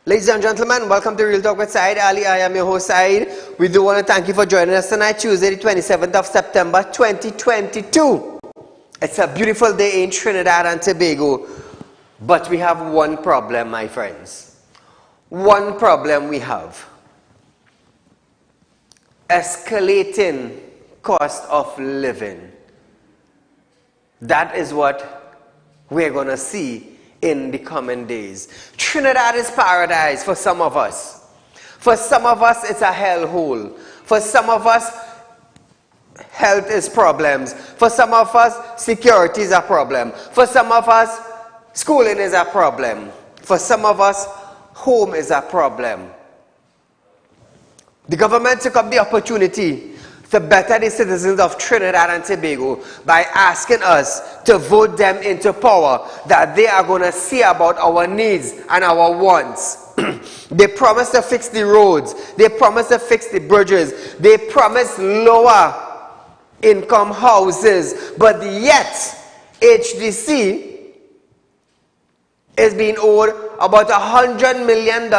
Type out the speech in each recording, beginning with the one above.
Ladies and gentlemen, welcome to Real Talk with Saieed Ali. I am your host Saeed. We do want to thank you for joining us tonight, Tuesday the 27th of September 2022. It's a beautiful day in Trinidad and Tobago, but we have one problem, my friends. One problem we have. Escalating cost of living. That is what we're going to see in the coming days. Trinidad is paradise for some of us. For some of us, it's a hellhole. For some of us, health is problems. For some of us, security is a problem. For some of us, schooling is a problem. For some of us, home is a problem. The government took up the opportunity to better the citizens of Trinidad and Tobago by asking us to vote them into power, that they are going to see about our needs and our wants. They promised to fix the roads. They promised to fix the bridges. They promised lower income houses. But yet, HDC is being owed about $100 million,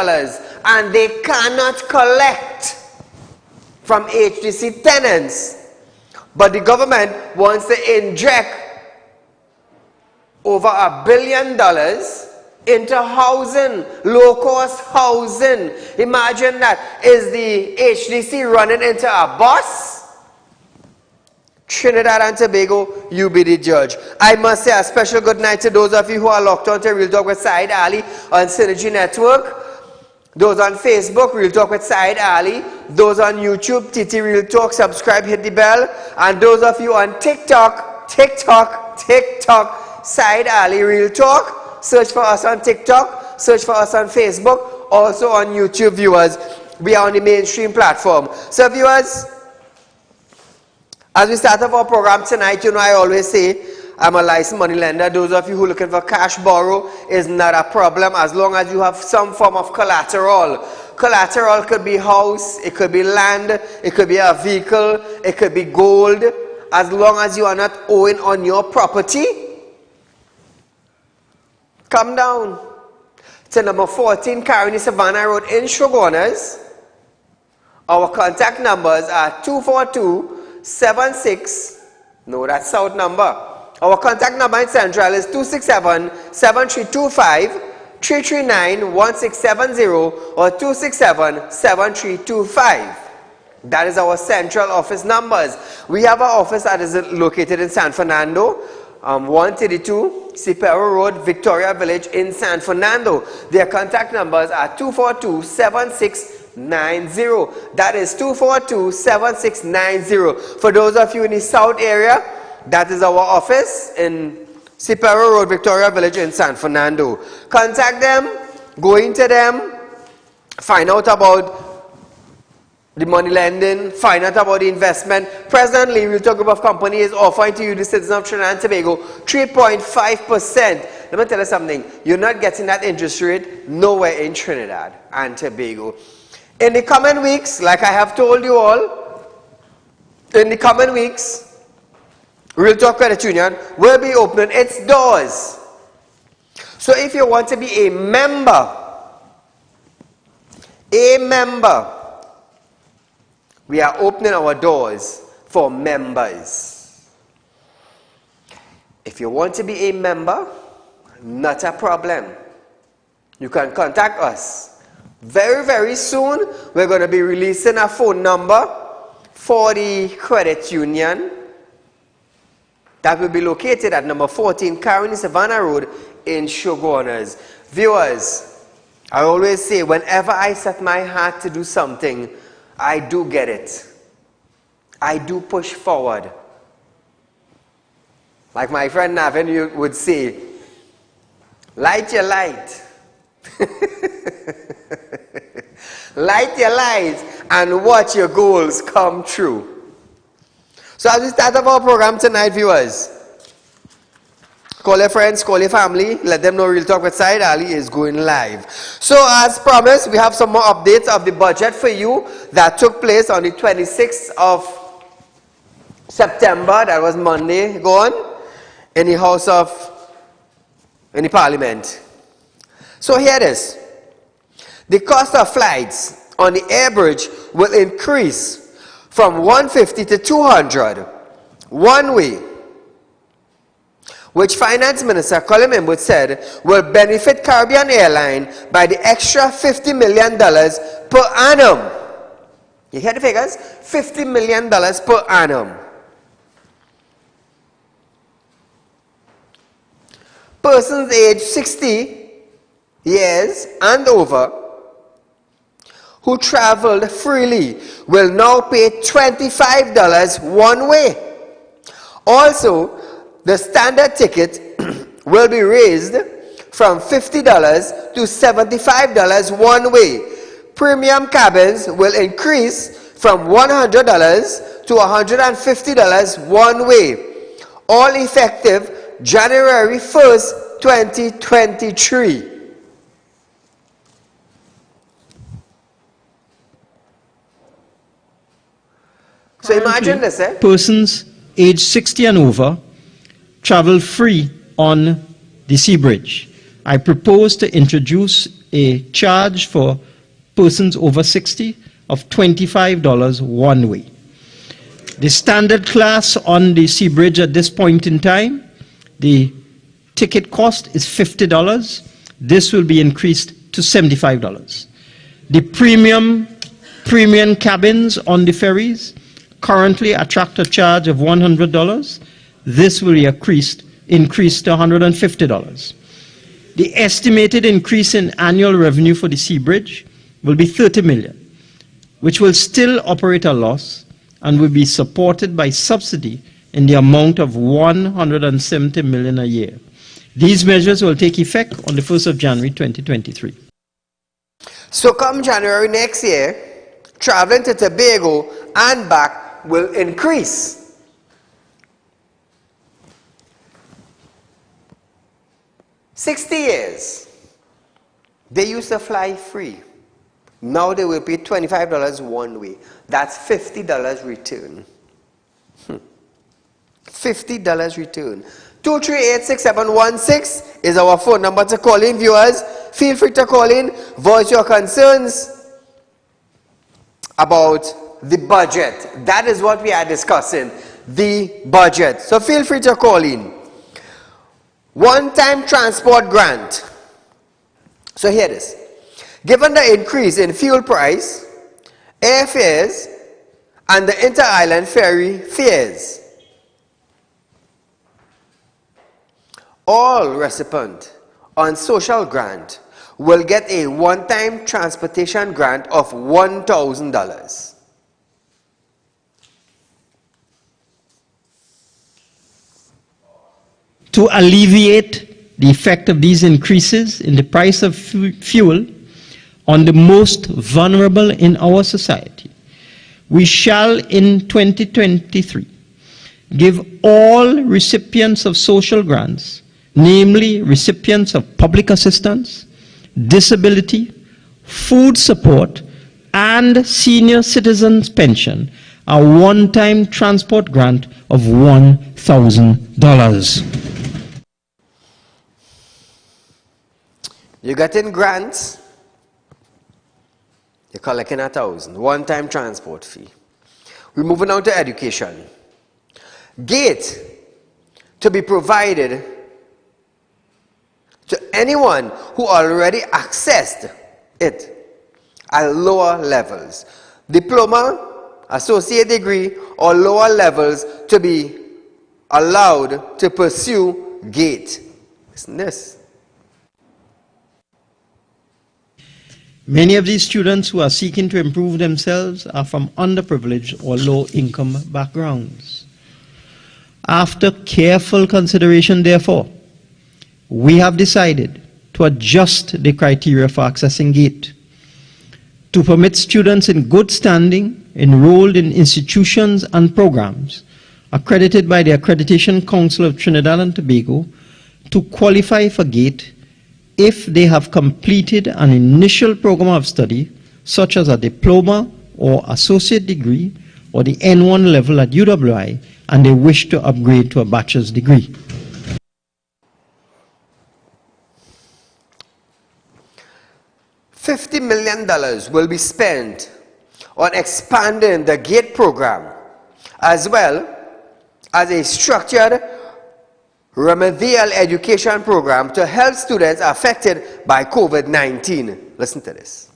and they cannot collect from HDC tenants. But the government wants to inject over $1 billion into housing, low-cost housing. Imagine that. Is the HDC running into a bus? Trinidad and Tobago, you be the judge. I must say a special good night to those of you who are locked on to Real Talk with Saieed Ali on Synergy Network. Those on Facebook, Real Talk with Saieed Ali. Those on YouTube, TT Real Talk, subscribe, hit the bell. And those of you on TikTok, Saieed Ali Real Talk. Search for us on TikTok, search for us on Facebook, also on YouTube, viewers. We are on the mainstream platform. So viewers, as we start off our program tonight, you know I always say, I'm a licensed money lender. Those of you who are looking for cash borrow is not a problem as long as you have some form of collateral. Collateral could be house, it could be land, it could be a vehicle, it could be gold. As long as you are not owing on your property, come down to number 14 Caroni Savannah Road in Shogunas. Our contact numbers are 242-76, no, that's South number. Our contact number in Central is 267-7325, 339-1670, or 267-7325. That is our central office numbers. We have our office that is located in San Fernando, 132 Cipero Road, Victoria Village in San Fernando. Their contact numbers are 242-7690. That is 242-7690. For those of you in the South area, that is our office in Cipero Road, Victoria Village in San Fernando. Contact them, go into them, find out about the money lending, find out about the investment. Presently, Real Talk Group of Company is offering to you, the citizens of Trinidad and Tobago, 3.5%. Let me tell you something. You're not getting that interest rate nowhere in Trinidad and Tobago. In the coming weeks, like I have told you all, in the coming weeks, Real Talk Credit Union will be opening its doors. So if you want to be a member, we are opening our doors for members. If you want to be a member, not a problem. You can contact us. Very, very soon, we're going to be releasing a phone number for the credit union that will be located at number 14 Caroni Savannah Road in Shogunas. Viewers, I always say, whenever I set my heart to do something, I do get it. I do push forward. Like my friend Navin would say, light your light. Light your light and watch your goals come true. So as we start up our program tonight, viewers, call your friends, call your family, let them know Real Talk with Saieed Ali is going live. So as promised, we have some more updates of the budget for you that took place on the 26th of September, that was Monday gone, in the Parliament. So here it is. The cost of flights on the air bridge will increase from $150 to $200 one way, which Finance Minister Colin Imwood said will benefit Caribbean Airline by the extra $50 million per annum. You hear the figures? $50 million per annum. Persons aged 60 years and over who traveled freely will now pay $25 one way. Also, the standard ticket will be raised from $50 to $75 one way. Premium cabins will increase from $100 to $150 one way. All effective January 1st, 2023. So imagine this, persons aged 60 and over travel free on the sea bridge. I propose to introduce a charge for persons over 60 of $25 one way. The standard class on the sea bridge at this point in time, the ticket cost is $50. This will be increased to $75. The premium cabins on the ferries currently attract a charge of $100. This will be increased to $150. The estimated increase in annual revenue for the sea bridge will be $30 million, which will still operate a loss and will be supported by subsidy in the amount of $170 million a year. These measures will take effect on the 1st of January 2023. So come January next year, traveling to Tobago and back will increase. $60 years, they used to fly free. Now they will pay $25 one way. That's $50 return. $50 return. 2386716 is our phone number to call in, viewers. Feel free to call in, voice your concerns about the budget. That is what we are discussing, the budget. So feel free to call in. One-time transport grant. So here it is. Given the increase in fuel price, airfares, and the inter-island ferry fares, all recipients on social grant will get a one-time transportation grant of $1,000. To alleviate the effect of these increases in the price of fuel on the most vulnerable in our society, we shall in 2023 give all recipients of social grants, namely recipients of public assistance, disability, food support, and senior citizens pension, a one-time transport grant of $1,000. You're getting grants, you're collecting $1,000, one-time transport fee. We're moving on to education. Gate to be provided to anyone who already accessed it at lower levels. Diploma, associate degree, or lower levels to be allowed to pursue GATE. Listen to this. Many of these students who are seeking to improve themselves are from underprivileged or low-income backgrounds. After careful consideration, therefore, we have decided to adjust the criteria for accessing GATE to permit students in good standing enrolled in institutions and programs accredited by the Accreditation Council of Trinidad and Tobago to qualify for GATE if they have completed an initial program of study, such as a diploma or associate degree or the N1 level at UWI, and they wish to upgrade to a bachelor's degree. $50 million will be spent on expanding the GATE program, as well as a structured remedial education program to help students affected by COVID-19. Listen to this.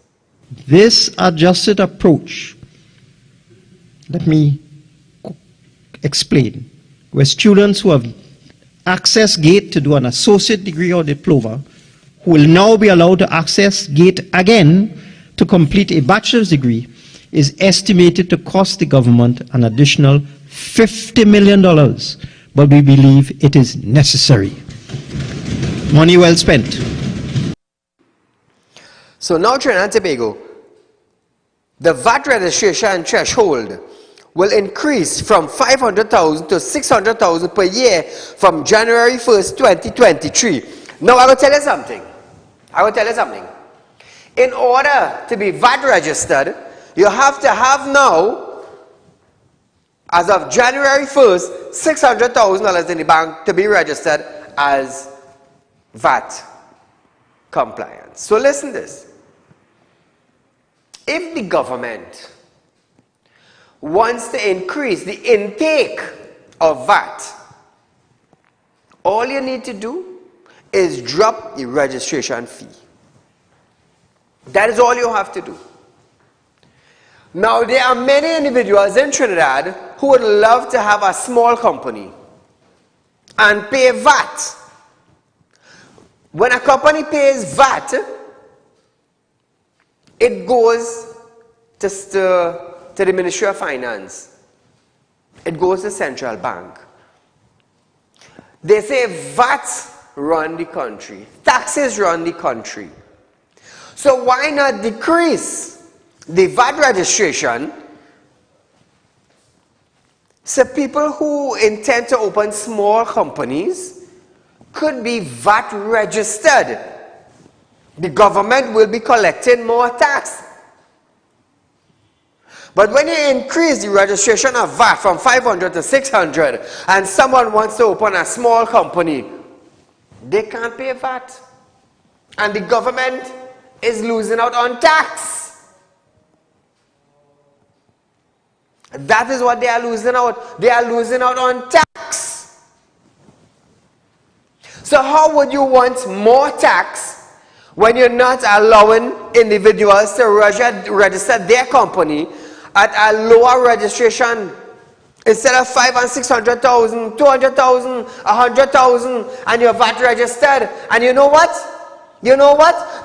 This adjusted approach, let me explain, where students who have accessed GATE to do an associate degree or diploma will now be allowed to access GATE again to complete a bachelor's degree, is estimated to cost the government an additional $50 million, but we believe it is necessary. Money well spent. So now Trinidad and Tobago, the VAT registration threshold will increase from 500,000 to 600,000 per year from January 1st, 2023. Now I will tell you something. In order to be VAT registered, you have to have now, as of January 1st, $600,000 in the bank to be registered as VAT compliant. So listen this. If the government wants to increase the intake of VAT, all you need to do is drop the registration fee. That is all you have to do. Now, there are many individuals in Trinidad who would love to have a small company and pay VAT. When a company pays VAT, it goes to the Ministry of Finance. It goes to Central Bank. They say VAT run the country. Taxes run the country. So why not decrease the VAT registration so people who intend to open small companies could be VAT registered? The government will be collecting more tax. But when you increase the registration of VAT from 500 to 600 and someone wants to open a small company, they can't pay VAT. And the government is losing out on tax. That is what they are losing out. They are losing out on tax. So how would you want more tax when you're not allowing individuals to register their company at a lower registration? Instead of 500,000 and 600,000, 200,000, 100,000, and you're VAT registered. And you know what?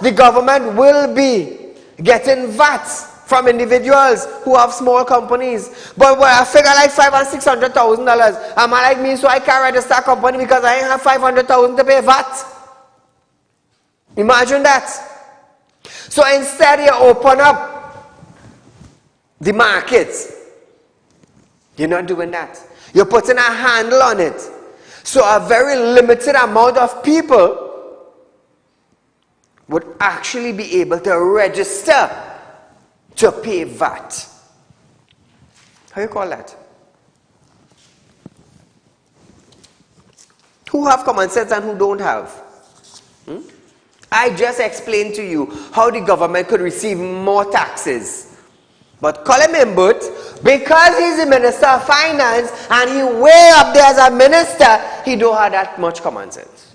The government will be getting VAT from individuals who have small companies. But when I figure like $500,000 and $600,000, am I like me, so I can't register a company because I ain't have 500,000 to pay VAT? Imagine that. So instead you open up the markets. You're not doing that. You're putting a handle on it. So a very limited amount of people would actually be able to register to pay VAT. How you call that? Who have common sense and who don't have? I just explained to you how the government could receive more taxes. But Colin Mimbut, because he's the Minister of Finance and he way up there as a minister, he don't have that much common sense.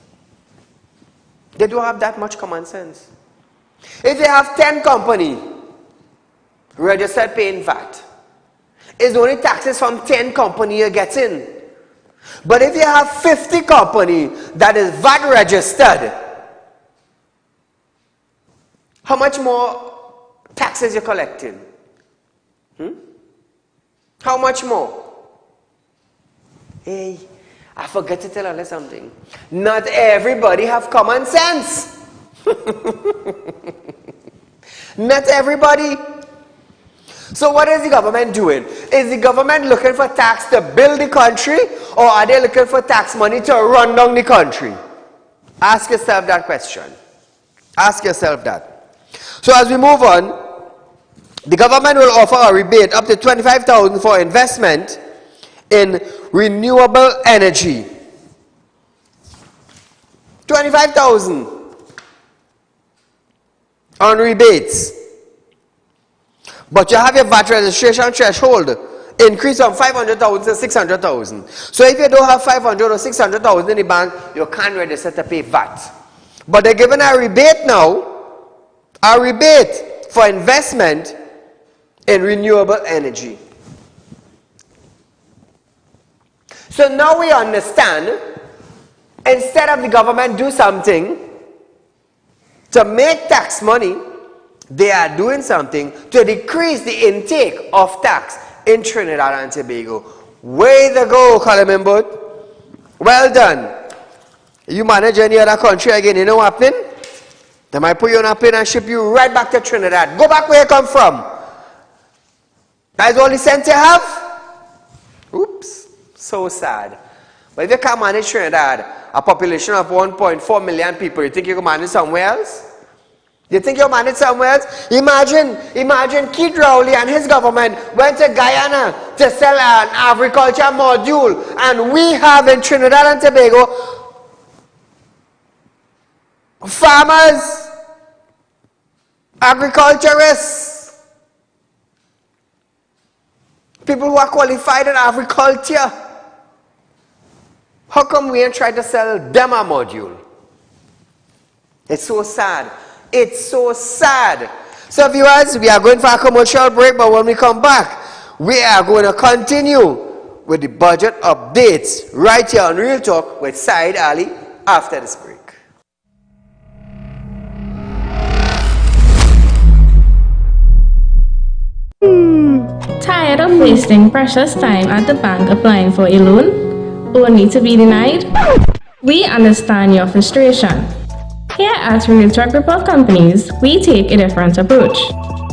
They don't have that much common sense. If you have 10 companies registered paying VAT, it's only taxes from 10 companies you're getting. But if you have 50 companies that is VAT registered, how much more taxes you're collecting? How much more? Hey, I forgot to tell you something. Not everybody have common sense. Not everybody. So what is the government doing? Is the government looking for tax to build the country, or are they looking for tax money to run down the country? Ask yourself that question. Ask yourself that. So as we move on, the government will offer a rebate up to $25,000 for investment in renewable energy. $25,000 on rebates. But you have your VAT registration threshold increase from $500,000 to $600,000. So if you don't have $500,000 or $600,000 in the bank, you can't register to pay VAT. But they're giving a rebate now, a rebate for investment in renewable energy. So now we understand, instead of the government do something to make tax money, they are doing something to decrease the intake of tax in Trinidad and Tobago. Way to go, Colin. Well done. You manage any other country again, you know what happening? They might put you on a plane and ship you right back to Trinidad. Go back where you come from. That's all the sense you have? Oops, so sad. But if you can't manage Trinidad, a population of 1.4 million people, you think you can manage somewhere else? You think you'll manage somewhere else? Imagine Keith Rowley and his government went to Guyana to sell an agriculture module, and we have in Trinidad and Tobago farmers, agriculturists, people who are qualified in agriculture. How come we ain't try to sell them a module? It's so sad. It's so sad. So viewers, we are going for a commercial break, but when we come back, we are going to continue with the budget updates right here on Real Talk with Saieed Ali after this break. Tired of wasting precious time at the bank applying for a loan, only to be denied? We understand your frustration. Here at Real Talk Group of Companies, we take a different approach.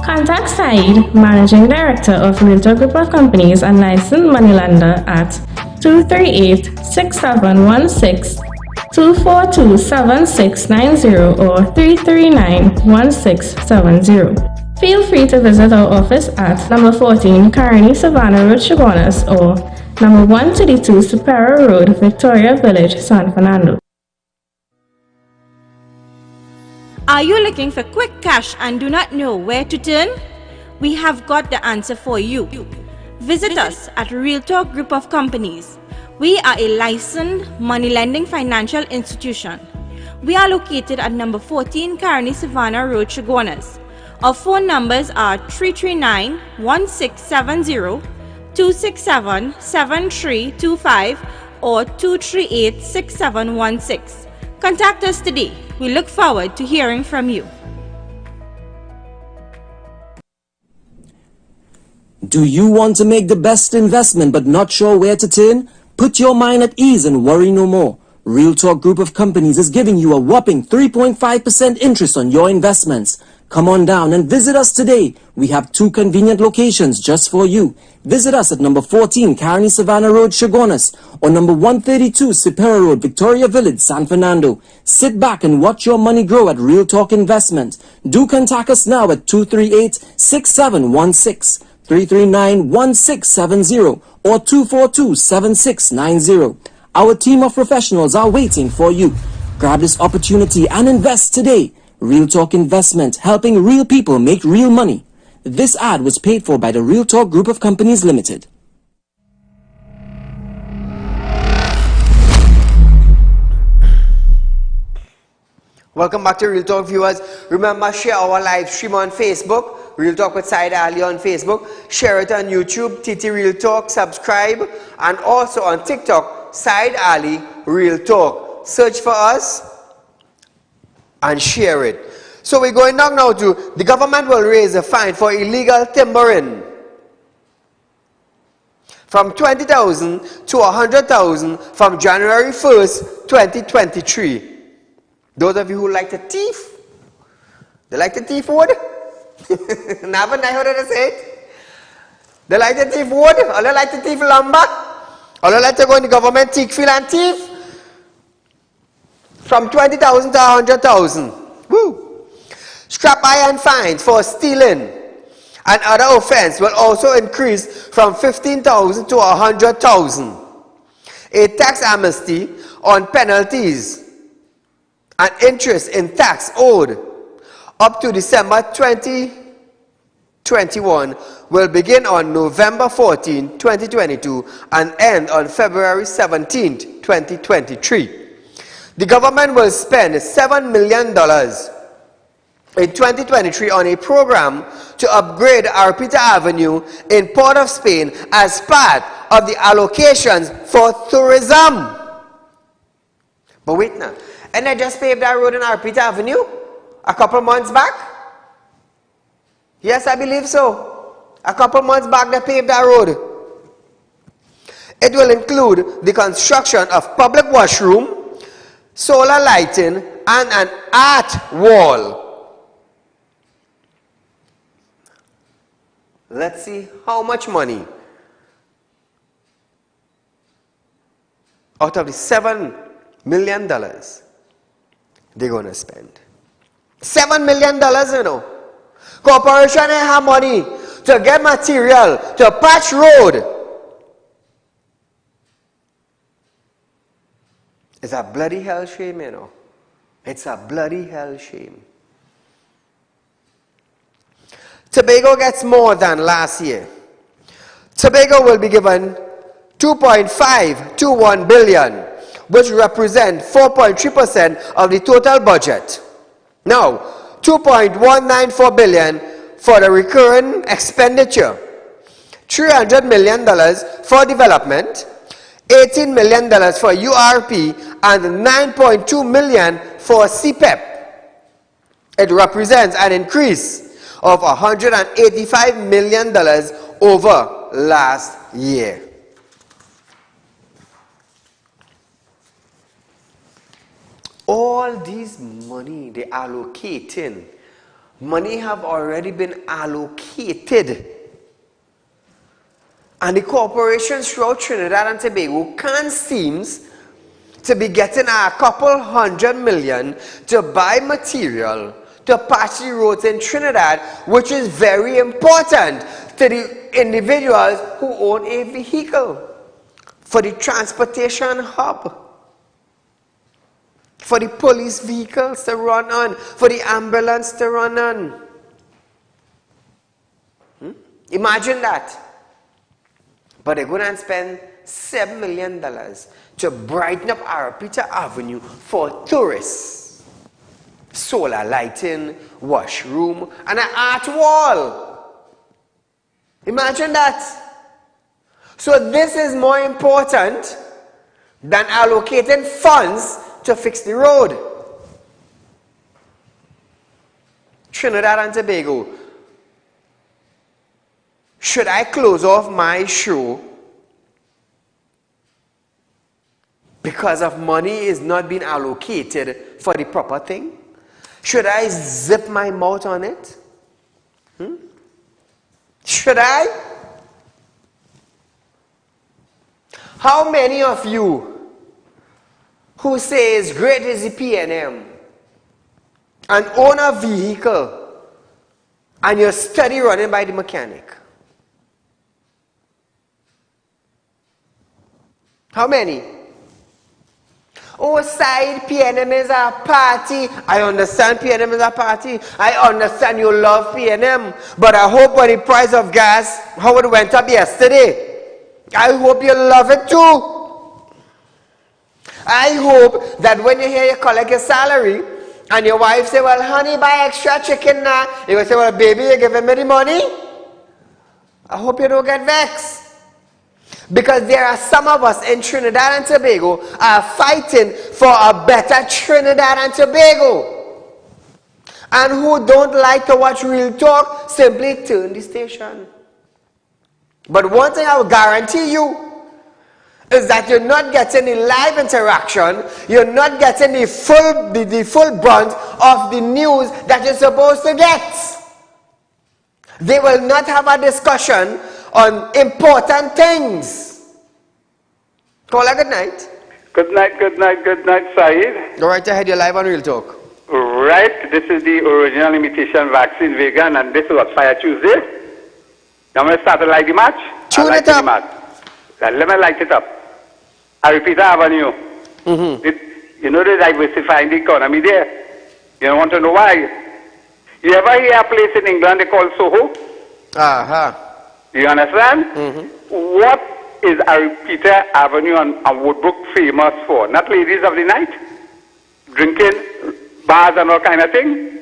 Contact Saieed, Managing Director of Real Talk Group of Companies and licensed moneylender at 238-6716, 242-7690 or 339-1670. Feel free to visit our office at number 14 Carney Savannah Road, Chaguanas, or number 132 Superior Road, Victoria Village, San Fernando. Are you looking for quick cash and do not know where to turn? We have got the answer for you. Visit us at Real Talk Group of Companies. We are a licensed money lending financial institution. We are located at number 14 Carney Savannah Road, Chaguanas. Our phone numbers are 339-1670, 267-7325 or 238-6716. Contact us today. We look forward to hearing from you. Do you want to make the best investment but not sure where to turn? Put your mind at ease and worry no more. Real Talk Group of Companies is giving you a whopping 3.5% interest on your investments. Come on down and visit us today. We have 2 convenient locations just for you. Visit us at number 14 Carney Savannah Road, Chaguanas, or number 132 Superior Road, Victoria Village, San Fernando. Sit back and watch your money grow at Real Talk Investment. Do contact us now at 238-6716, 339-1670, or 242-7690. Our team of professionals are waiting for you. Grab this opportunity and invest today. Real Talk Investment, helping real people make real money. This ad was paid for by the Real Talk Group of Companies Limited. Welcome back to Real Talk, viewers. Remember, share our live stream on Facebook, Real Talk with Saieed Ali on Facebook. Share it on YouTube, TT Real Talk, subscribe, and also on TikTok, Saieed Ali Real Talk. Search for us and share it. So we're going down now to the government will raise a fine for illegal timbering from 20,000 to 100,000 from January 1st, 2023. Those of you who like to thief, they like to thief wood. Never heard of it. They like to thief wood, or they like to thief lumber, or they like to go in the government teak field and thief. From 20,000 to 100,000. Woo! Scrap iron fines for stealing and other offense will also increase from 15,000 to 100,000. A tax amnesty on penalties and interest in tax owed up to December 2021 will begin on November 14, 2022 and end on February 17, 2023. The government will spend $7 million in 2023 on a program to upgrade Arpita Avenue in Port of Spain as part of the allocations for tourism. But wait now, and they just paved that road in Arpita Avenue a couple months back? Yes, I believe so. A couple months back they paved that road. It will include the construction of public washroom, solar lighting, and an art wall. Let's see how much money out of the $7 million they're going to spend. $7 million, you know. Corporation ain't have money to get material to patch road. It's a bloody hell shame, you know. It's a bloody hell shame. Tobago gets more than last year. Tobago will be given $2.521 billion, which represent 4.3% of the total budget. Now, $2.194 billion for the recurring expenditure, $300 million for development, $18 million for URP, and $9.2 million for CPEP. It represents an increase of $185 million over last year. All this money they allocating, money have already been allocated. And the corporations throughout Trinidad and Tobago can't seem to be getting a couple $100 million to buy material to patch the roads in Trinidad, which is very important to the individuals who own a vehicle, for the transportation hub, for the police vehicles to run on, for the ambulance to run on. Imagine that. But they're going to spend $7 million to brighten up Arpita Avenue for tourists. Solar lighting, washroom, and an art wall. Imagine that. So this is more important than allocating funds to fix the road. Trinidad and Tobago, should I close off my show because of money is not being allocated for the proper thing? Should I zip my mouth on it? Should I? How many of you who says great is the PNM and own a vehicle and you're steady running by the mechanic? How many? Oh, Saieed, PNM is a party. I understand PNM is a party. I understand you love PNM. But I hope when the price of gas, how it went up yesterday, I hope you love it too. I hope that when you hear you collect your salary, and your wife say, well, honey, buy extra chicken now. You will say, well, baby, you're giving me the money. I hope you don't get vexed. Because there are some of us in Trinidad and Tobago are fighting for a better Trinidad and Tobago. And who don't like to watch Real Talk, simply turn the station. But one thing I will guarantee you is that you're not getting the live interaction, you're not getting the full brunt of the news that you're supposed to get. They will not have a discussion on important things. Caller, good night. Good night, Saeed. Go right ahead, you're live on Real Talk. Right, this is the original imitation vaccine vegan, and this was Fire Tuesday. Now I'm going to start to light the match. Tune it up. Let me light it up. I repeat Avenue. You know they're diversifying the economy there. You don't want to know why. You ever hear a place in England they call Soho? You understand? What is Aripita Avenue and Woodbrook famous for? Not ladies of the night? Drinking, bars and all kind of thing?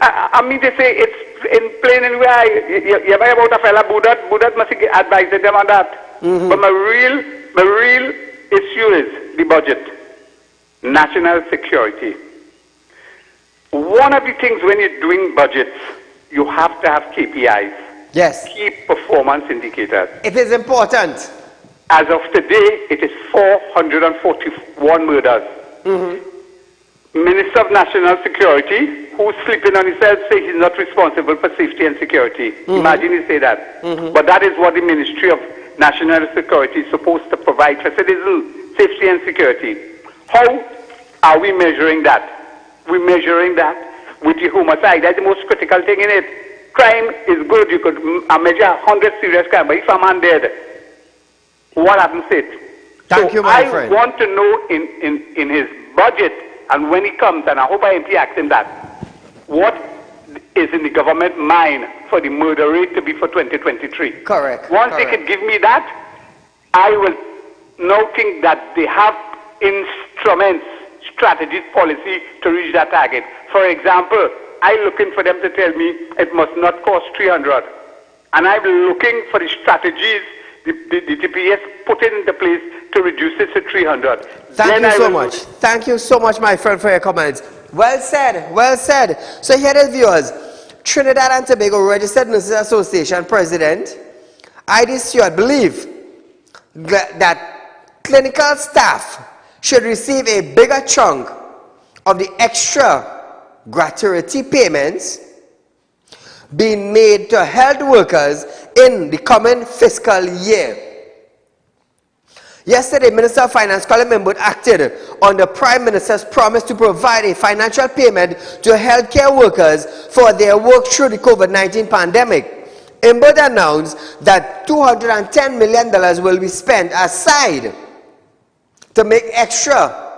I mean, they say it's in plain and way. You ever hear about a fella, Buddha must advise them on that. But my real issue is the budget. National security. One of the things when you're doing budgets, you have to have KPIs. Yes. Key performance indicators. It is important. As of today, it is 441 murders. Minister of National Security, who's sleeping on his cell, says he's not responsible for safety and security. Imagine he say that. But that is what the Ministry of National Security is supposed to provide for citizens, safety and security. How are we measuring that? We're measuring that with the homicide. That's the most critical thing in it. Crime is good. You could measure 100 serious crime, but if a man dead, what happens to it? Thank you, my friend. I want to know in his budget, and when he comes, and I hope I MP ask him that, what is in the government mind for the murder rate to be for 2023? Correct. Once they can give me that, I will now think that they have instruments, strategic policy to reach that target. For example, I'm looking for them to tell me it must not cost 300. And I'm looking for the strategies the TPS put into place to reduce it to 300. Thank you so much. Thank you so much, my friend, for your comments. Well said, well said. So here it is, viewers. Trinidad and Tobago Registered Nurses Association President I.D. Stewart believe that clinical staff should receive a bigger chunk of the extra gratuity payments being made to health workers in the coming fiscal year. Yesterday, Minister of Finance Colin Mimbut acted on the Prime Minister's promise to provide a financial payment to healthcare workers for their work through the COVID-19 pandemic. Mimbut announced that $210 million will be spent aside to make extra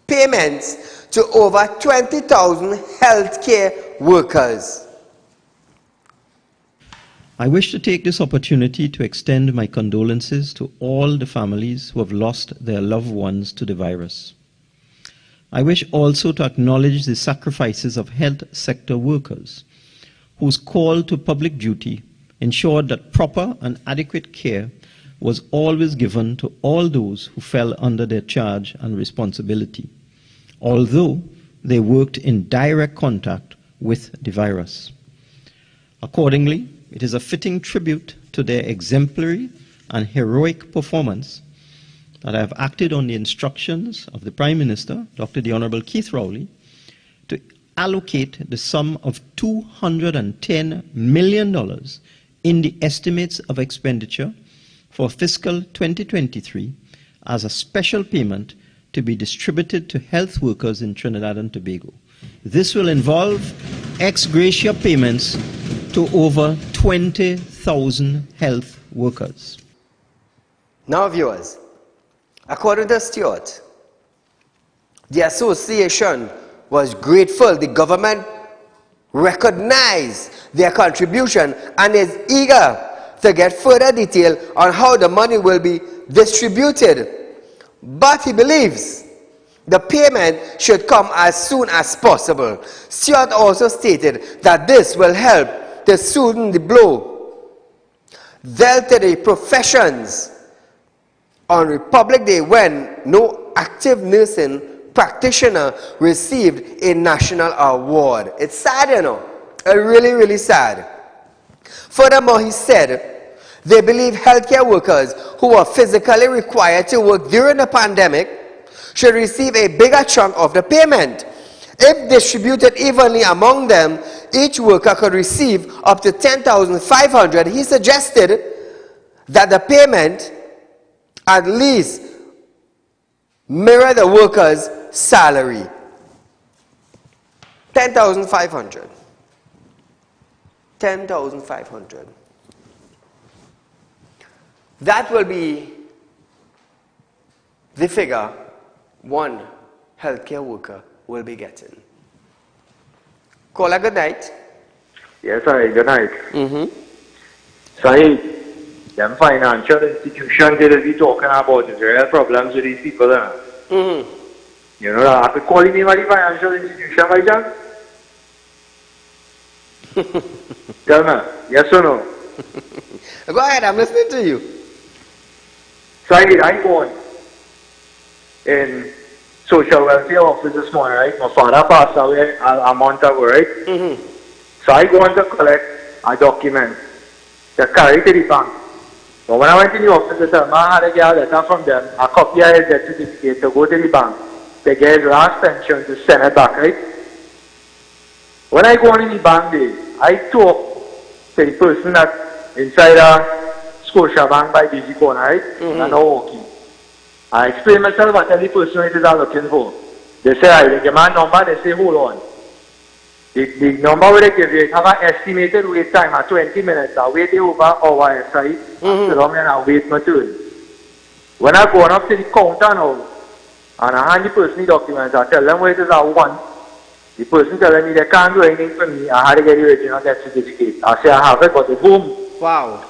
payments to over 20,000 healthcare workers. I wish to take this opportunity to extend my condolences to all the families who have lost their loved ones to the virus. I wish also to acknowledge the sacrifices of health sector workers whose call to public duty ensured that proper and adequate care was always given to all those who fell under their charge and responsibility, although they worked in direct contact with the virus. Accordingly, it is a fitting tribute to their exemplary and heroic performance that I have acted on the instructions of the Prime Minister, Dr. the Honorable Keith Rowley, to allocate the sum of $210 million in the estimates of expenditure for fiscal 2023 as a special payment to be distributed to health workers in Trinidad and Tobago. This will involve ex gratia payments to over 20,000 health workers. Now, viewers, according to Stewart, the association was grateful the government recognized their contribution and is eager to get further detail on how the money will be distributed. But he believes the payment should come as soon as possible. Stewart also stated that this will help to soothe the blow dealt to the professions on Republic Day when no active nursing practitioner received a national award. It's sad, you know. Really, really sad. Furthermore, he said they believe healthcare workers who are physically required to work during the pandemic should receive a bigger chunk of the payment. If distributed evenly among them, each worker could receive up to 10,500, he suggested that the payment at least mirror the worker's salary. 10,500. 10,500. That will be the figure one healthcare worker will be getting. Caller, good night. Yes, sir. Good night. Saeed, them financial institutions that we talking about is real problems with these people. You know, I could call him a financial institution by chance? Tell me, yes or no? Go ahead, I'm listening to you. Saeed, I go in social welfare office this morning, right? My father passed away a month ago, right? So I go on to collect a document to carry to the bank. But when I went in the office, I said, I had to get a letter from them, a copy of his death certificate to go to the bank to get his last pension to send it back, right? When I go on in the bank day, I talk to the person that inside a Scotia Bank by BG Corner, right? And I know walking. I explain myself, I tell the person what it is I'm looking for. They say, they give me a number, they say, hold on. The number they give you, have an estimated wait time of 20 minutes. I wait over our side, so long and I wait my turn. When I go up to the counter now, and I hand the person the documents, I tell them what it is I want. The person telling me they can't do anything for me, I had to get the original death certificate. I say, I have it, but the boom. Wow.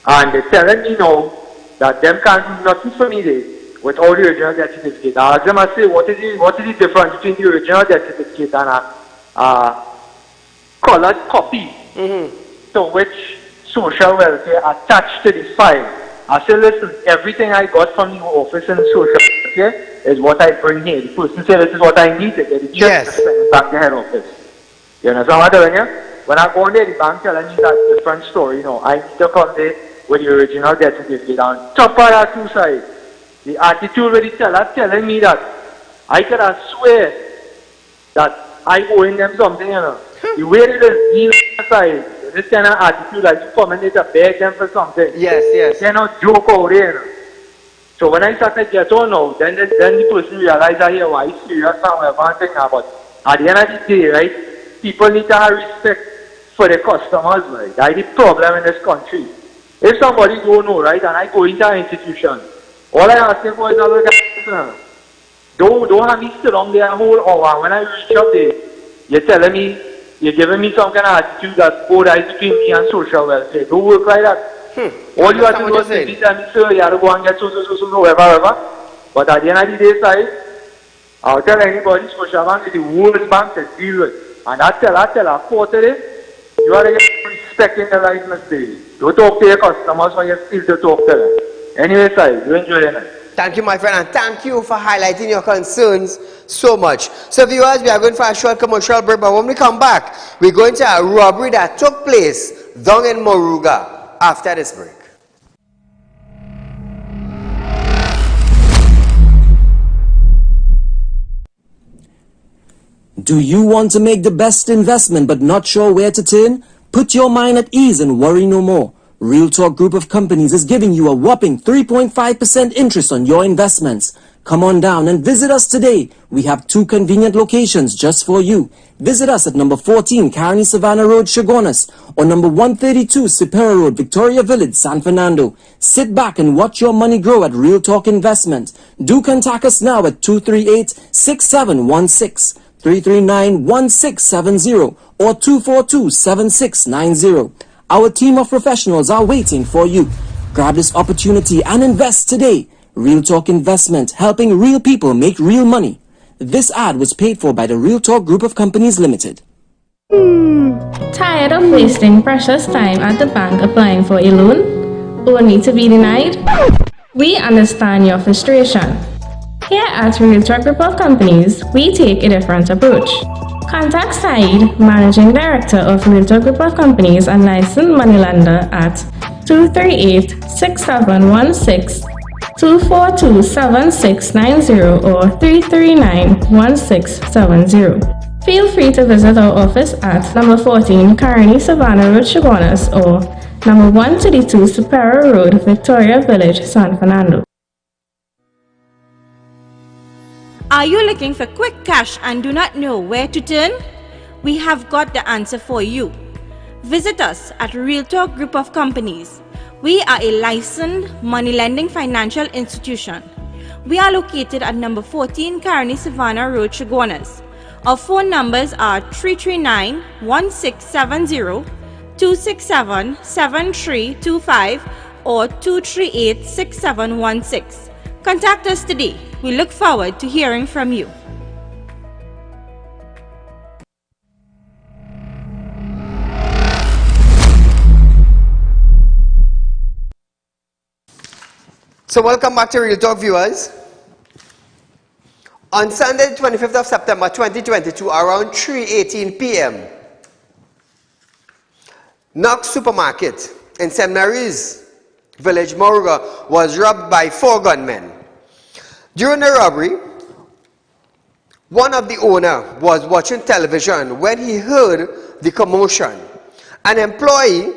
And they're telling me now that them can't do nothing for me there without the original death certificate. I ask them, I say, what is the difference between the original death certificate and a colored copy to which social welfare attached to this file? I say, listen, everything I got from the office in social welfare is what I bring here. The person said, this is what I need to get the check to send it back to head office. You understand what I'm telling you? When I go in there, the bank telling me that different story, you know, I need to come there with the original death certificate. On top of that two sides, the attitude with the teller telling me that I could swear that I owe them something, you know. The way it is, the side, this kind of attitude like you come in there to beg them for something. Yes, yes. They're not joke out there, you know. So when I started get on now, then the person realized that, yeah, why it's serious and whatever thing now. But at the end of the day, right, people need to have respect for the customers, right? That's the problem in this country. If somebody don't know, right, and I go into an institution, all I ask them for is a look at don't have me sit down there a whole hour. When I reach up there, you're telling me, you're giving me some kind of attitude that, oh, that is between me and social welfare. Don't work like that. All you have to do is say, tell me, sir, you have to go and get so, whatever. But at the end of the day, side, I'll tell anybody, Scotia Bank is the worst bank to deal with. And I tell a quarter it, you have to get respect in the license day. Don't talk to your customers when you still to talk to them. Anyway, side, you enjoy your night. Thank you, my friend, and thank you for highlighting your concerns so much. So, viewers, we are going for a short commercial break, but when we come back, we're going to a robbery that took place down in Moruga after this break. Do you want to make the best investment but not sure where to turn? Put your mind at ease and worry no more. Real Talk Group of Companies is giving you a whopping 3.5% interest on your investments. Come on down and visit us today. We have 2 convenient locations just for you. Visit us at number 14 Carney Savannah Road, Chaguanas, or number 132 Sipera Road, Victoria Village, San Fernando. Sit back and watch your money grow at Real Talk Investment. Do contact us now at 238-6716, 339-1670, or 242-7690. Our team of professionals are waiting for you. Grab this opportunity and invest today. Real Talk Investment, helping real people make real money. This ad was paid for by the Real Talk Group of Companies Limited. Tired of wasting precious time at the bank applying for a loan, only to be denied? We understand your frustration. Here at Real Talk Group of Companies, we take a different approach. Contact Saeed, Managing Director of Real Talk Group of Companies and licensed moneylender at 238-6716, 242-7690 or 339-1670. Feel free to visit our office at number 14 Carney Savannah Road, Chaguanas, or number 132 Superior Road, Victoria Village, San Fernando. Are you looking for quick cash and do not know where to turn? We have got the answer for you. Visit us at RealTalk Group of Companies. We are a licensed money lending financial institution. We are located at number 14 Carney Savannah Road, Chaguanas. Our phone numbers are 339-1670, 267-7325 or 238-6716. Contact us today. We look forward to hearing from you. So welcome back to Real Talk, viewers. On Sunday, 25th of September 2022, around 3:18 p.m., Knox Supermarket in St. Mary's Village, Moruga, was robbed by 4 gunmen. During the robbery, one of the owner was watching television when he heard the commotion. An employee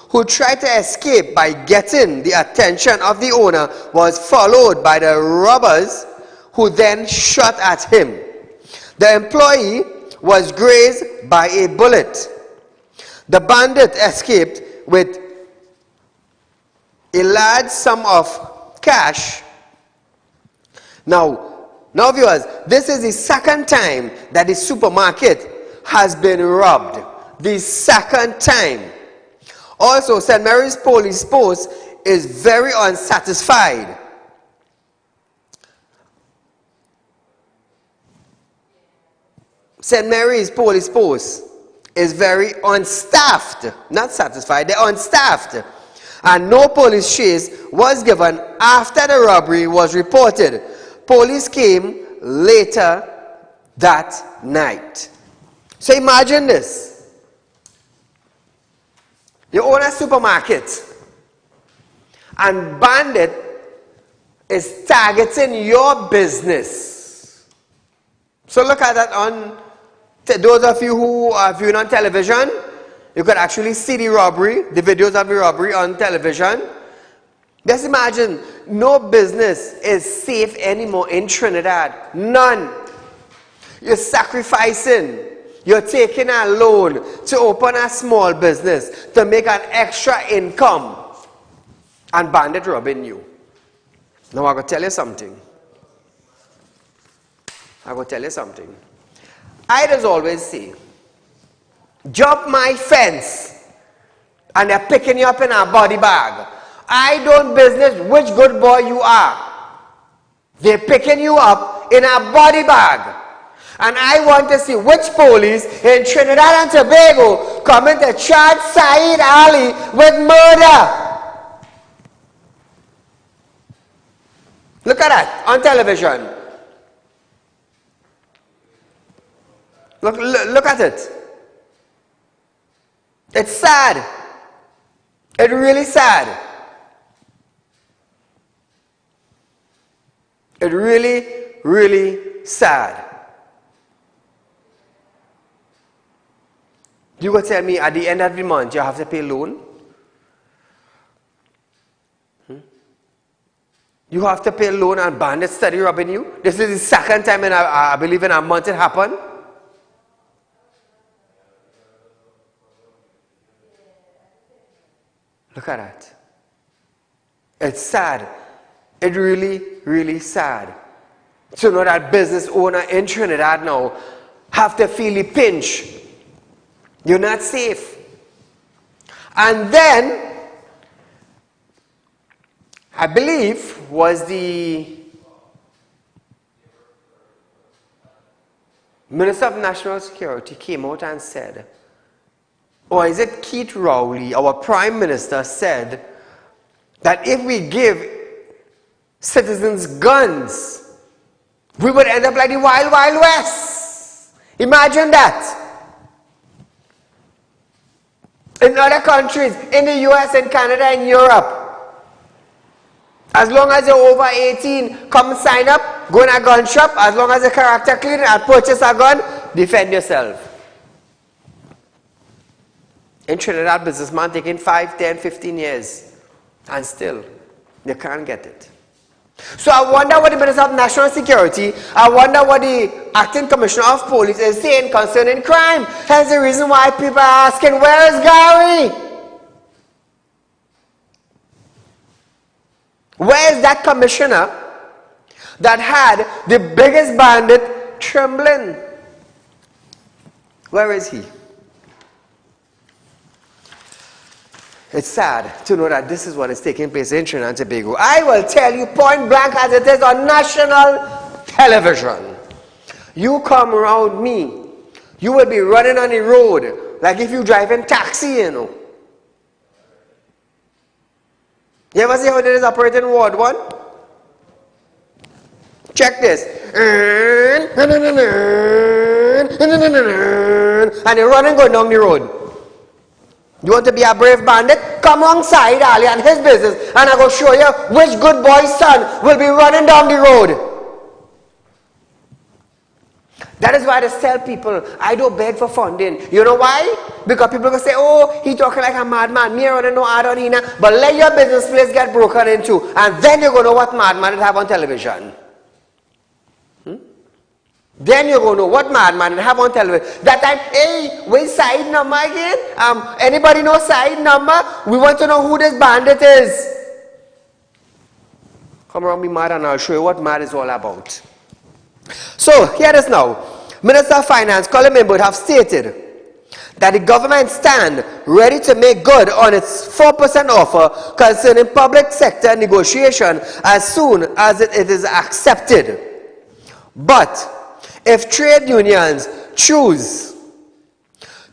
who tried to escape by getting the attention of the owner was followed by the robbers, who then shot at him. The employee was grazed by a bullet. The bandit escaped with a large sum of cash. Now viewers, this is the second time that the supermarket has been robbed. The second time. Also, St. Mary's Police Post is very unsatisfied. St. Mary's Police Post is very unstaffed, not satisfied, they're unstaffed. And no police chase was given after the robbery was reported. Police came later that night. So imagine this. You own a supermarket and bandit is targeting your business. So look at that on, those of you who are viewing on television, you could actually see the robbery, the videos of the robbery on television. Just imagine, no business is safe anymore in Trinidad. None. You're sacrificing. You're taking a loan to open a small business to make an extra income. And bandit robbing you. Now I'm going to tell you something. I just always say, jump my fence and they're picking you up in a body bag. I don't business which good boy you are. They're picking you up in a body bag. And I want to see which police in Trinidad and Tobago coming to charge Saieed Ali with murder. Look at that on television. Look at it. It's sad. It's really sad. It's really, really sad. You go tell me at the end of the month you have to pay loan? You have to pay loan and bandits steady robbing you? This is the second time in I believe in a month it happened. Look at that. It's sad. It's really, really sad. To know that business owner in Trinidad now have to feel the pinch. You're not safe. And then, I believe, was the Minister of National Security came out and said, or is it Keith Rowley, our Prime Minister, said that if we give citizens guns, we would end up like the Wild Wild West. Imagine that. In other countries, in the US, in Canada, in Europe, as long as you're over 18, come sign up, go in a gun shop, as long as your character clean and purchase a gun, defend yourself. In Trinidad, businessman taking 5, 10, 15 years, and still, they can't get it. So I wonder what the Minister of National Security, I wonder what the Acting Commissioner of Police is saying concerning crime. Hence the reason why people are asking, where is Gary? Where is that commissioner that had the biggest bandit trembling? Where is he? It's sad to know that this is what is taking place in Trinidad and Tobago. I will tell you point blank as it is on national television. You come around me, you will be running on the road like if you driving taxi, you know. You ever see how it is operating Ward 1? Check this. And you're running going down the road. You want to be a brave bandit? Come alongside Ali and his business, and I will show you which good boy's son will be running down the road. That is why I tell people, I don't beg for funding. You know why? Because people will say, oh, he talking like a madman. Me running no ad on hina. But let your business place get broken into, and then you're going to know what madman it have on television. Then you're going to know what madman it have on television. That time, hey, wait, side number again? Anybody know side number? We want to know who this bandit is. Come around me mad and I'll show you what mad is all about. So, here it is now. Minister of Finance, Colin Mimbud, have stated that the government stand ready to make good on its 4% offer concerning public sector negotiation as soon as it is accepted. But if trade unions choose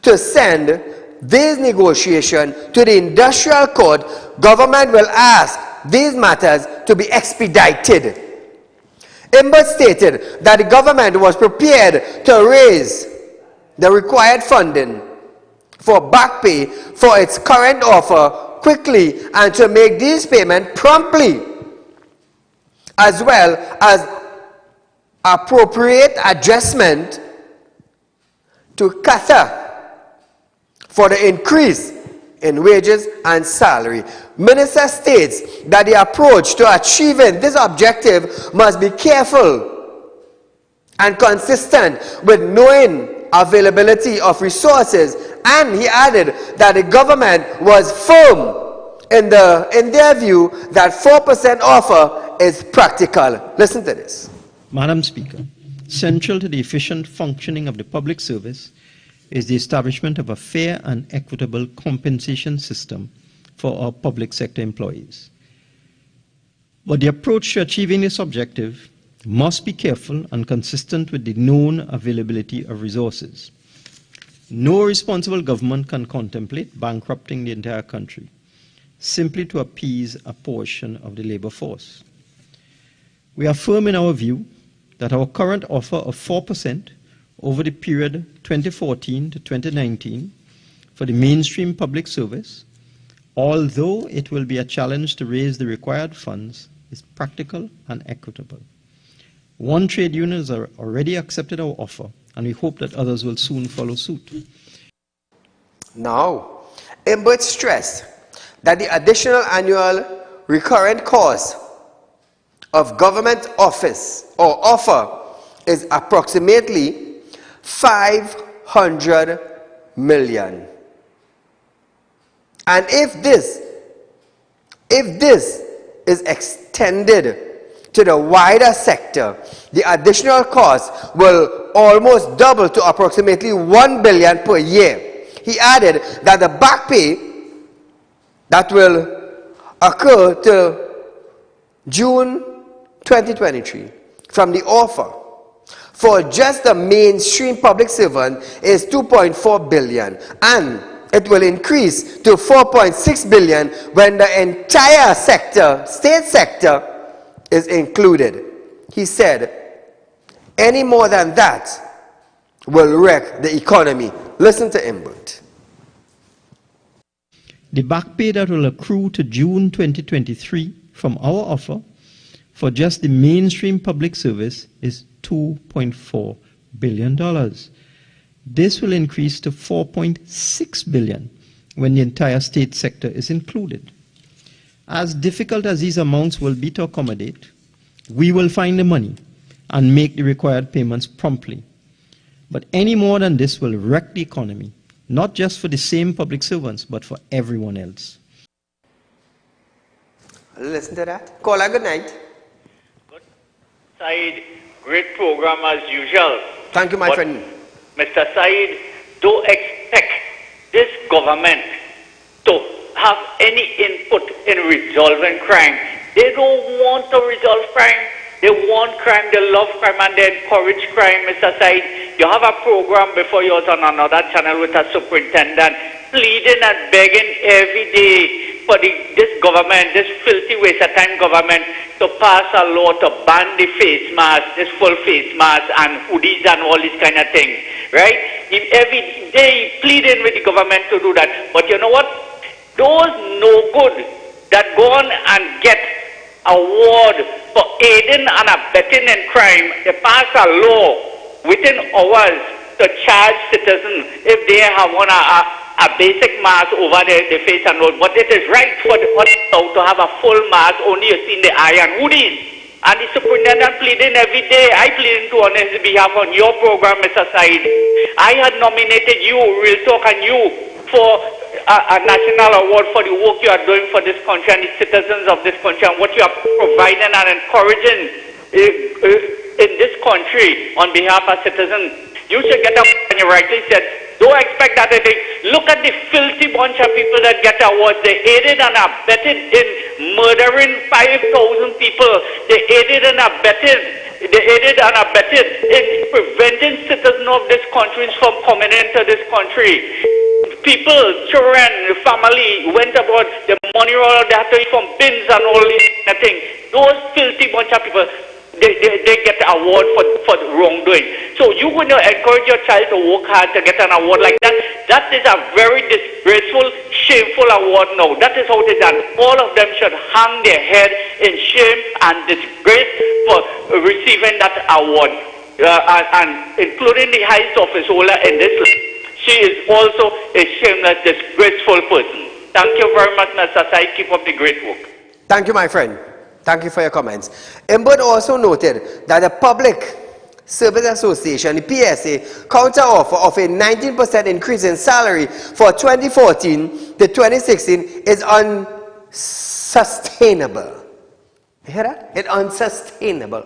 to send these negotiations to the industrial court, government will ask these matters to be expedited. Imbert stated that the government was prepared to raise the required funding for back pay for its current offer quickly and to make these payments promptly, as well as appropriate adjustment to cater for the increase in wages and salary. Minister states that the approach to achieving this objective must be careful and consistent with knowing availability of resources, and he added that the government was firm in their view that 4% offer is practical. Listen to this. Madam Speaker, central to the efficient functioning of the public service is the establishment of a fair and equitable compensation system for our public sector employees. But the approach to achieving this objective must be careful and consistent with the known availability of resources. No responsible government can contemplate bankrupting the entire country simply to appease a portion of the labor force. We are firm in our view that our current offer of 4% over the period 2014 to 2019 for the mainstream public service, although it will be a challenge to raise the required funds, is practical and equitable. One trade union has already accepted our offer, and we hope that others will soon follow suit. Now, Imbert stressed that the additional annual recurrent cost of government office or offer is approximately 500 million. And if this is extended to the wider sector, the additional cost will almost double to approximately 1 billion per year. He added that the back pay that will occur to June 2023 from the offer for just the mainstream public servant is 2.4 billion, and it will increase to 4.6 billion when the entire sector, state sector, is included. He said, any more than that will wreck the economy. Listen to Imbert. The back pay that will accrue to June 2023 from our offer for just the mainstream public service is $2.4 billion. This will increase to 4.6 billion when the entire state sector is included. As difficult as these amounts will be to accommodate, we will find the money and make the required payments promptly. But any more than this will wreck the economy, not just for the same public servants, but for everyone else. Listen to that. Caller, good night. Good. Saeed, great program as usual. Thank you, my friend. Mr. Saeed, don't expect this government to have any input in resolving crime. They don't want to resolve crime. They want crime, they love crime, and they encourage crime, Mr. Saeed. You have a program before you was on another channel with a superintendent pleading and begging every day for this government, this filthy waste of time government, to pass a law to ban the face mask, this full face mask and hoodies and all these kind of things, right? Every day pleading with the government to do that. But you know what? Those no good that go on and get award for aiding and abetting in crime, they pass a law within hours to charge citizens if they have won a basic mask over their face and all. But it is right for the audience to have a full mask, only you see the eye and hoodies. And the superintendent pleading every day. I pleading to on his behalf on your program, Mr. Saeed. I had nominated you, Real Talk, and you for a national award for the work you are doing for this country and the citizens of this country and what you are providing and encouraging in this country on behalf of citizens. You should get up, and you rightly said, don't expect that anything. Look at the filthy bunch of people that get awards. They aided and abetted in murdering 5,000 people. They aided and abetted in preventing citizens of this country from coming into this country. People, children, family went about the money roll, they had to eat from bins and all these things. Those filthy bunch of people, they get an award for wrongdoing. So you going to encourage your child to work hard to get an award like that? That is a very disgraceful, shameful award now. That is how it is done. All of them should hang their head in shame and disgrace for receiving that award. And including the highest office holder in this list. She is also a shameless, disgraceful person. Thank you very much, Mr. Saeed. Keep up the great work. Thank you, my friend. Thank you for your comments. Imbud also noted that the Public Service Association, the PSA, counter-offer of a 19% increase in salary for 2014 to 2016 is unsustainable. You hear that? It's unsustainable.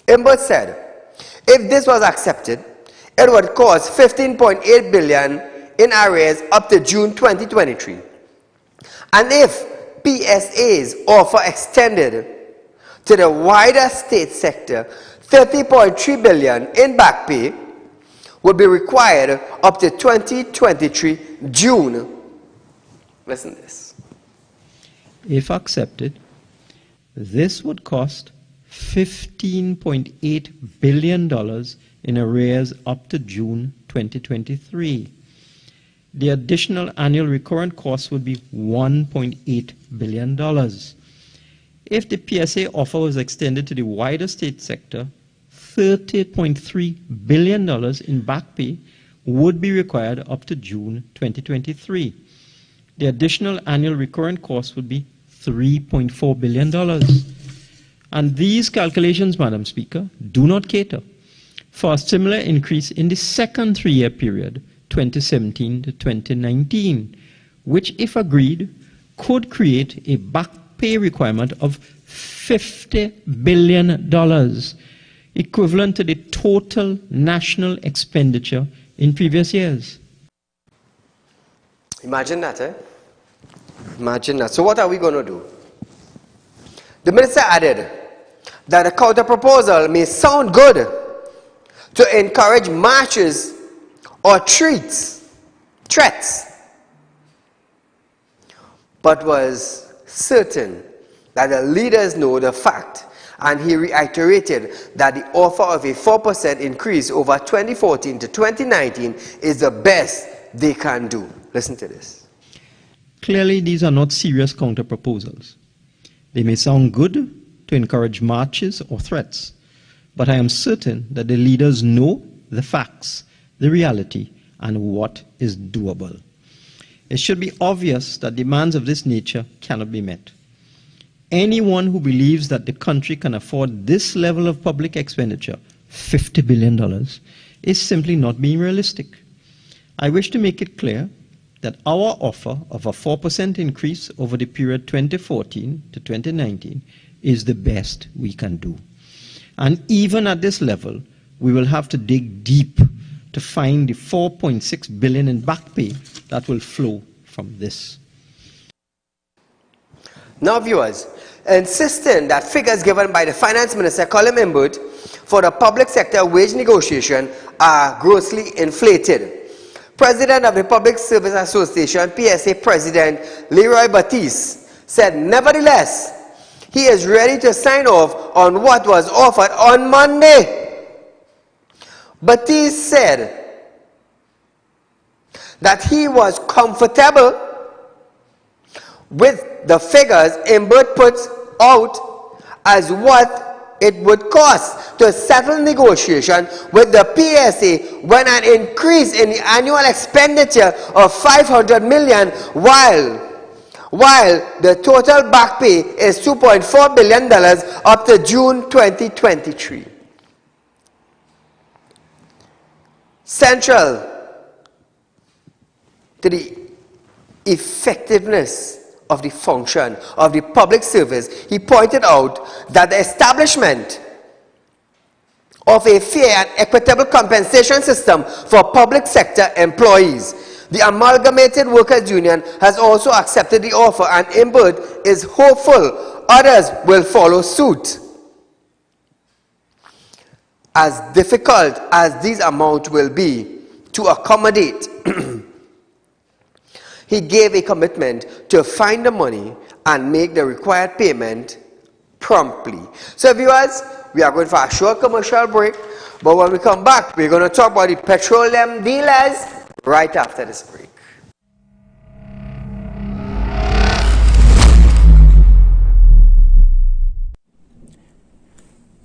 Imbud said, if this was accepted, it would cost 15.8 billion in arrears up to June 2023. And if PSA's offer extended to the wider state sector, 30.3 billion in back pay would be required up to 2023 June. Listen to this. If accepted, this would cost $15.8 billion in arrears up to June 2023. The additional annual recurrent cost would be $1.8 billion. If the PSA offer was extended to the wider state sector, $30.3 billion in back pay would be required up to June 2023. The additional annual recurrent cost would be $3.4 billion. And these calculations, Madam Speaker, do not cater for a similar increase in the second three-year period, 2017 to 2019, which, if agreed, could create a back pay requirement of $50 billion, equivalent to the total national expenditure in previous years. Imagine that, eh? Imagine that. So what are we going to do? The minister added that the counter-proposal may sound good to encourage marches or threats, but was certain that the leaders know the fact, and he reiterated that the offer of a 4% increase over 2014 to 2019 is the best they can do. Listen to this. Clearly, these are not serious counter-proposals. They may sound good to encourage marches or threats, but I am certain that the leaders know the facts the reality, and what is doable. It should be obvious that demands of this nature cannot be met. Anyone who believes that the country can afford this level of public expenditure, $50 billion, is simply not being realistic. I wish to make it clear that our offer of a 4% increase over the period 2014 to 2019 is the best we can do. And even at this level, we will have to dig deep to find the $4.6 billion in back pay that will flow from this. Now, viewers, insisting that figures given by the Finance Minister, Colin Imbert, for the public sector wage negotiation are grossly inflated. President of the Public Service Association, PSA President Leroy Batiste, said nevertheless, he is ready to sign off on what was offered on Monday. Batiste said that he was comfortable with the figures Imbert puts out as what it would cost to settle negotiation with the PSA when an increase in the annual expenditure of $500 million while the total back pay is $2.4 billion up to June 2023. Central to the effectiveness of the function of the public service, he pointed out that the establishment of a fair and equitable compensation system for public sector employees. The Amalgamated Workers Union has also accepted the offer, and Imbert is hopeful others will follow suit. As difficult as these amounts will be to accommodate, he gave a commitment to find the money and make the required payment promptly. So viewers, we are going for a short commercial break, but when we come back, we're going to talk about the petroleum dealers right after this break.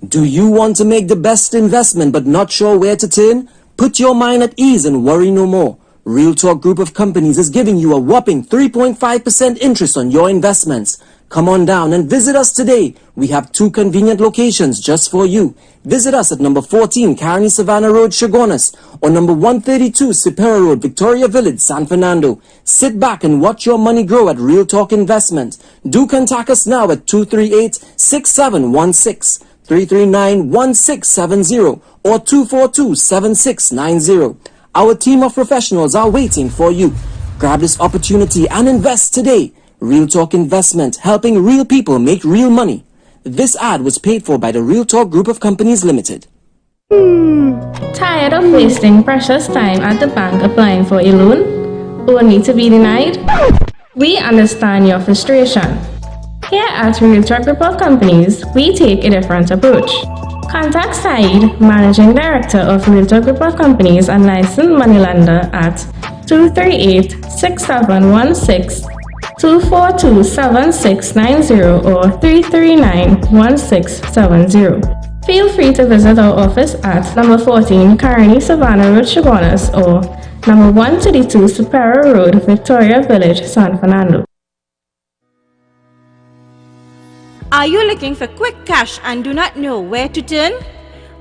Do you want to make the best investment but not sure where to turn? Put your mind at ease and worry no more. Real Talk Group of Companies is giving you a whopping 3.5% interest on your investments. Come on down and visit us today. We have 2 convenient locations just for you. Visit us at number 14 Carney Savannah Road, Chaguanas, or number 132 Sipera Road, Victoria Village, San Fernando. Sit back and watch your money grow at Real Talk Investment. Do contact us now at 238-6716, 339-1670, or 242-7690. Our team of professionals are waiting for you. Grab this opportunity and invest today. Real Talk Investment, helping real people make real money. This ad was paid for by the Real Talk Group of Companies Limited. Tired of wasting precious time at the bank applying for a loan, only to be denied? We understand your frustration. Here at Real Talk Group of Companies, we take a different approach. Contact Saieed, Managing Director of Real Talk Group of Companies and licensed moneylender at 238-6716, 242-7690 or 339-1670. Feel free to visit our office at number 14 Carney Savannah Road, Chaguanas, or number 132 Sipera Road, Victoria Village, San Fernando. Are you looking for quick cash and do not know where to turn?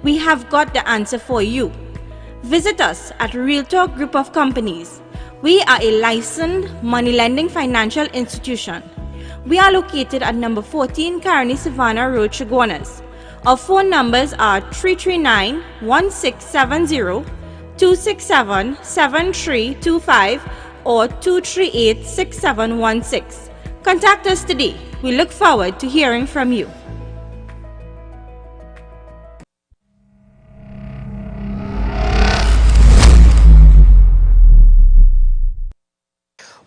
We have got the answer for you. Visit us at Real Talk Group of Companies. We are a licensed money lending financial institution. We are located at number 14 Carney Savannah Road, Chaguanas. Our phone numbers are 339-1670, 267-7325 or 238-6716. Contact us today. We look forward to hearing from you.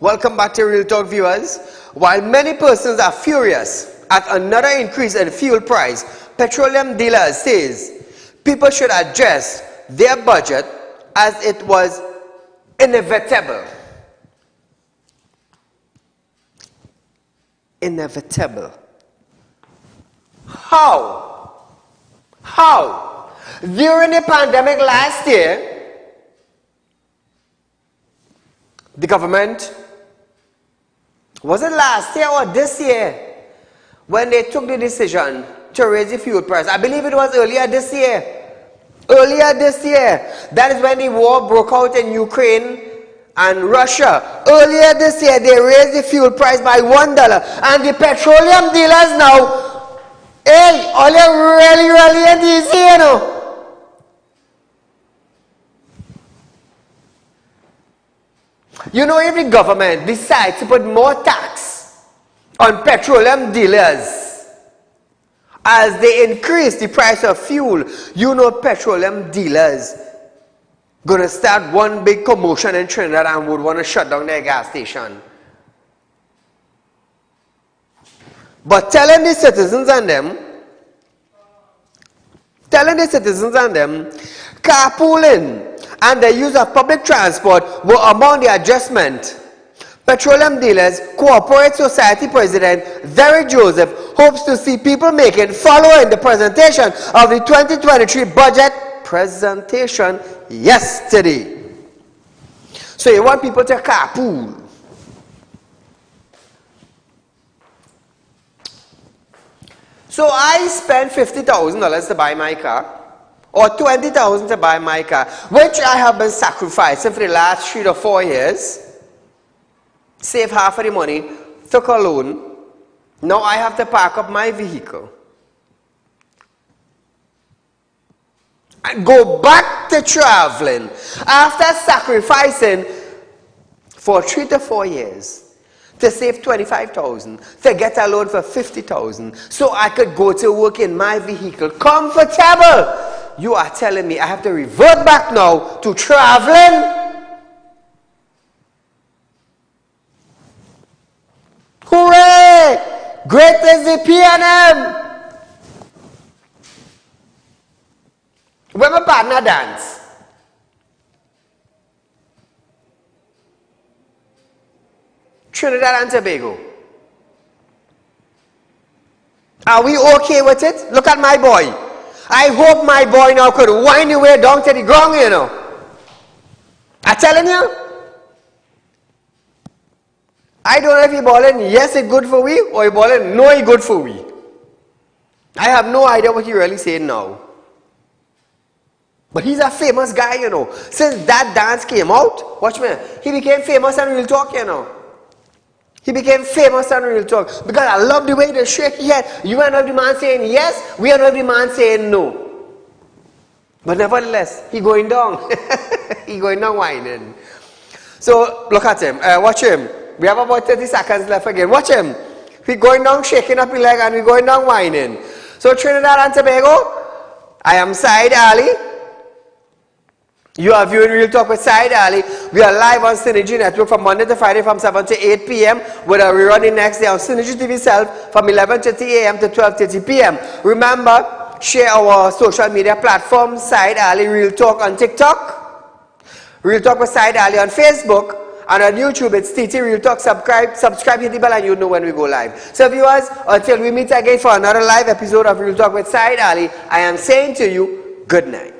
Welcome back to Real Talk, viewers. While many persons are furious at another increase in fuel price, petroleum dealers says people should adjust their budget as it was inevitable. Inevitable. How? During the pandemic last year, the government, was it last year or this year, when they took the decision to raise the fuel price? I believe it was earlier this year. Earlier this year. That is when the war broke out in Ukraine and Russia. Earlier this year, they raised the fuel price by $1. And the petroleum dealers now, hey, all you really ain't easy, you know. You know, if the government decides to put more tax on petroleum dealers as they increase the price of fuel, you know petroleum dealers gonna start one big commotion in Trinidad and would want to shut down their gas station. But telling the citizens and them, carpooling and the use of public transport were among the adjustment. Petroleum dealers Cooperative Society President Derek Joseph hopes to see people making following the presentation of the 2023 budget presentation yesterday. So you want people to carpool. So I spent $50,000 to buy my car, or $20,000 to buy my car, which I have been sacrificing for the last 3 to 4 years. Save half of the money, took a loan. Now I have to park up my vehicle and go back to traveling after sacrificing for 3 to 4 years to save $25,000, to get a loan for $50,000, so I could go to work in my vehicle comfortable. You are telling me I have to revert back now to traveling? Hooray! Great is the P&M! When my partner dance, Trinidad and Tobago, are we okay with it? Look at my boy. I hope my boy now could wind the way down to the ground, you know. I'm telling you. I don't know if he balling yes it's good for we, or he balling no it's good for we. I have no idea what he really saying now. But he's a famous guy, you know. Since that dance came out, watch me, he became famous on Real Talk, you know. He became famous on Real Talk because I love the way they shake his head. You are not the man saying yes, we are not the man saying no. But nevertheless, he going down. He going down whining. So look at him, watch him. We have about 30 seconds left again. Watch him. We're going down, shaking up his leg, and we're going down whining. So Trinidad and Tobago, I am Saieed Ali. You are viewing Real Talk with Saieed Ali. We are live on Synergy Network from Monday to Friday from 7 to 8 p.m. with a rerun the next day on Synergy TV Self from 11:30 a.m. to 12:30 p.m. Remember, share our social media platforms, Saieed Ali Real Talk on TikTok, Real Talk with Saieed Ali on Facebook, and on YouTube it's TT Real Talk. Subscribe, hit the bell, and you know when we go live. So viewers, until we meet again for another live episode of Real Talk with Saieed Ali, I am saying to you, good night.